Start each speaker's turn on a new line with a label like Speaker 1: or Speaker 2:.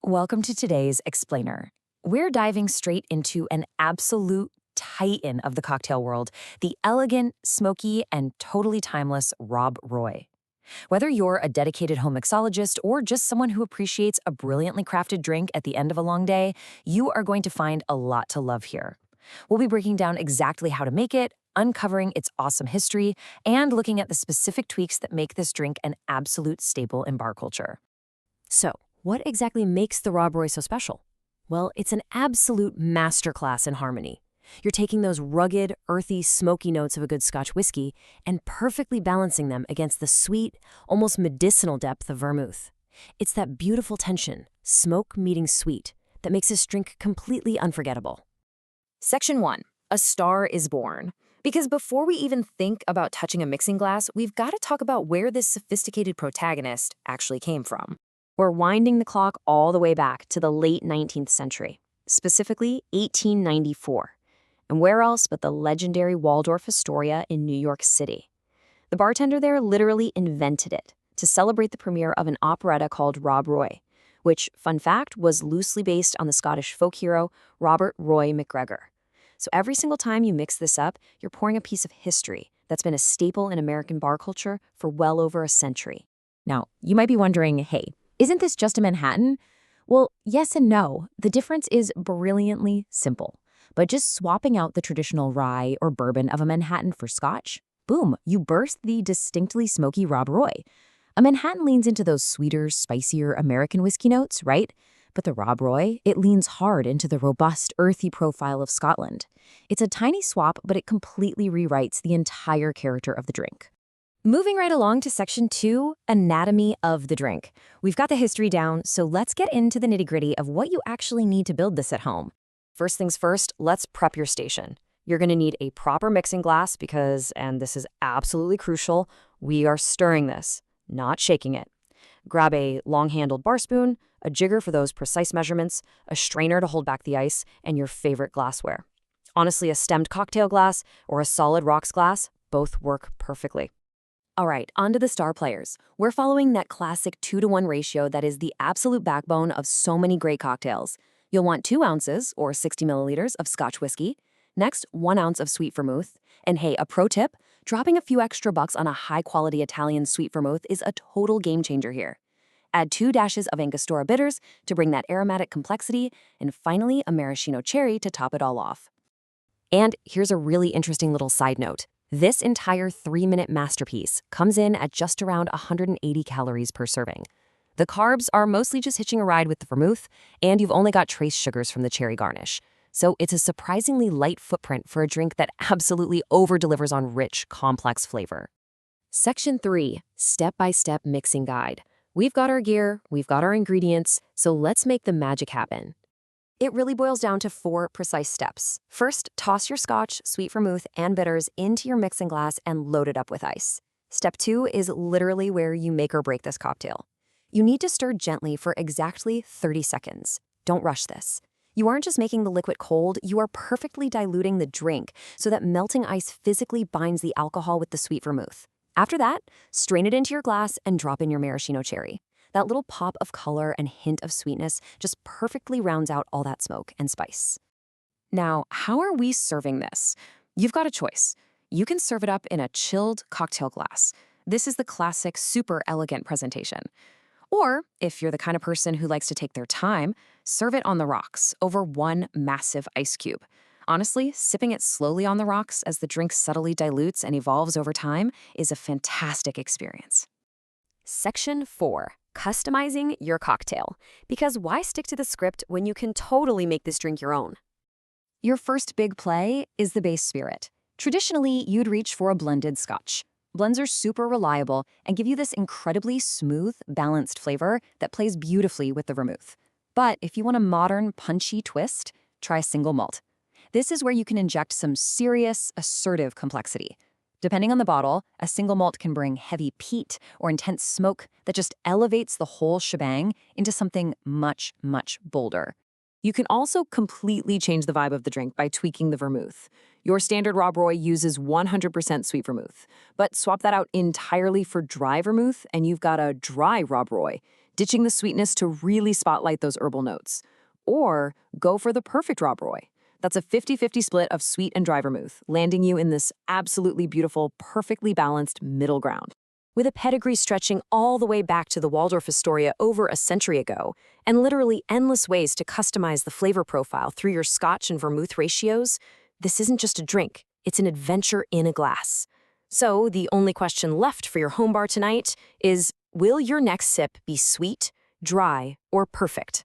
Speaker 1: Welcome to today's Explainer. We're diving straight into an absolute titan of the cocktail world, the elegant, smoky, and totally timeless Rob Roy. Whether you're a dedicated home mixologist or just someone who appreciates a brilliantly crafted drink at the end of a long day, you are going to find a lot to love here. We'll be breaking down exactly how to make it, uncovering its awesome history, and looking at the specific tweaks that make this drink an absolute staple in bar culture.
Speaker 2: So, what exactly makes the Rob Roy so special? Well, it's an absolute masterclass in harmony. You're taking those rugged, earthy, smoky notes of a good Scotch whiskey and perfectly balancing them against the sweet, almost medicinal depth of vermouth. It's that beautiful tension, smoke meeting sweet, that makes this drink completely unforgettable.
Speaker 1: Section 1. A Star is Born. Because before we even think about touching a mixing glass, we've got to talk about where this sophisticated protagonist actually came from.
Speaker 2: We're winding the clock all the way back to the late 19th century, specifically 1894. And where else but the legendary Waldorf Astoria in New York City? The bartender there literally invented it to celebrate the premiere of an operetta called Rob Roy, which, fun fact, was loosely based on the Scottish folk hero Robert Roy MacGregor. So every single time you mix this up, you're pouring a piece of history that's been a staple in American bar culture for well over a century.
Speaker 1: Now, you might be wondering, hey, isn't this just a Manhattan? Well, yes and no. The difference is brilliantly simple. But just swapping out the traditional rye or bourbon of a Manhattan for Scotch, boom, you burst the distinctly smoky Rob Roy. A Manhattan leans into those sweeter, spicier American whiskey notes, right? But the Rob Roy, it leans hard into the robust, earthy profile of Scotland. It's a tiny swap, but it completely rewrites the entire character of the drink. Moving right along to Section 2, Anatomy of the Drink. We've got the history down, so let's get into the nitty-gritty of what you actually need to build this at home. First things first, let's prep your station. You're going to need a proper mixing glass because, and this is absolutely crucial, we are stirring this, not shaking it. Grab a long-handled bar spoon, a jigger for those precise measurements, a strainer to hold back the ice, and your favorite glassware. Honestly, a stemmed cocktail glass or a solid rocks glass both work perfectly. All right, on to the star players. We're following that classic 2-to-1 ratio that is the absolute backbone of so many great cocktails. You'll want 2 ounces, or 60 milliliters, of Scotch whiskey. Next, 1 ounce of sweet vermouth. And hey, a pro tip, dropping a few extra bucks on a high-quality Italian sweet vermouth is a total game changer here. Add 2 dashes of Angostura bitters to bring that aromatic complexity, and finally, a maraschino cherry to top it all off. And here's a really interesting little side note. This entire 3-minute masterpiece comes in at just around 180 calories per serving. The carbs are mostly just hitching a ride with the vermouth, and you've only got trace sugars from the cherry garnish. So it's a surprisingly light footprint for a drink that absolutely over-delivers on rich, complex flavor. Section 3, Step-by-Step Mixing Guide. We've got our gear, we've got our ingredients, so let's make the magic happen. It really boils down to 4 precise steps. First, toss your Scotch, sweet vermouth, and bitters into your mixing glass and load it up with ice. Step 2 is literally where you make or break this cocktail. You need to stir gently for exactly 30 seconds. Don't rush this. You aren't just making the liquid cold, you are perfectly diluting the drink so that melting ice physically binds the alcohol with the sweet vermouth. After that, strain it into your glass and drop in your maraschino cherry. That little pop of color and hint of sweetness just perfectly rounds out all that smoke and spice. Now, how are we serving this? You've got a choice. You can serve it up in a chilled cocktail glass. This is the classic super elegant presentation. Or, if you're the kind of person who likes to take their time, serve it on the rocks over one massive ice cube. Honestly, sipping it slowly on the rocks as the drink subtly dilutes and evolves over time is a fantastic experience.
Speaker 2: Section 4. Customizing your cocktail. Because why stick to the script when you can totally make this drink your own?
Speaker 1: Your first big play is the base spirit. Traditionally, you'd reach for a blended Scotch. Blends are super reliable and give you this incredibly smooth, balanced flavor that plays beautifully with the vermouth. But if you want a modern, punchy twist, try a single malt. This is where you can inject some serious, assertive complexity. Depending on the bottle, a single malt can bring heavy peat or intense smoke that just elevates the whole shebang into something much, much bolder. You can also completely change the vibe of the drink by tweaking the vermouth. Your standard Rob Roy uses 100% sweet vermouth, but swap that out entirely for dry vermouth and you've got a dry Rob Roy.
Speaker 2: ditching the sweetness to really spotlight those herbal notes. Or go for the perfect Rob Roy. That's a 50-50 split of sweet and dry vermouth, landing you in this absolutely beautiful, perfectly balanced middle ground. With a pedigree stretching all the way back to the Waldorf Astoria over a century ago, and literally endless ways to customize the flavor profile through your Scotch and vermouth ratios, this isn't just a drink, it's an adventure in a glass. So the only question left for your home bar tonight is, will your next sip be sweet, dry, or perfect?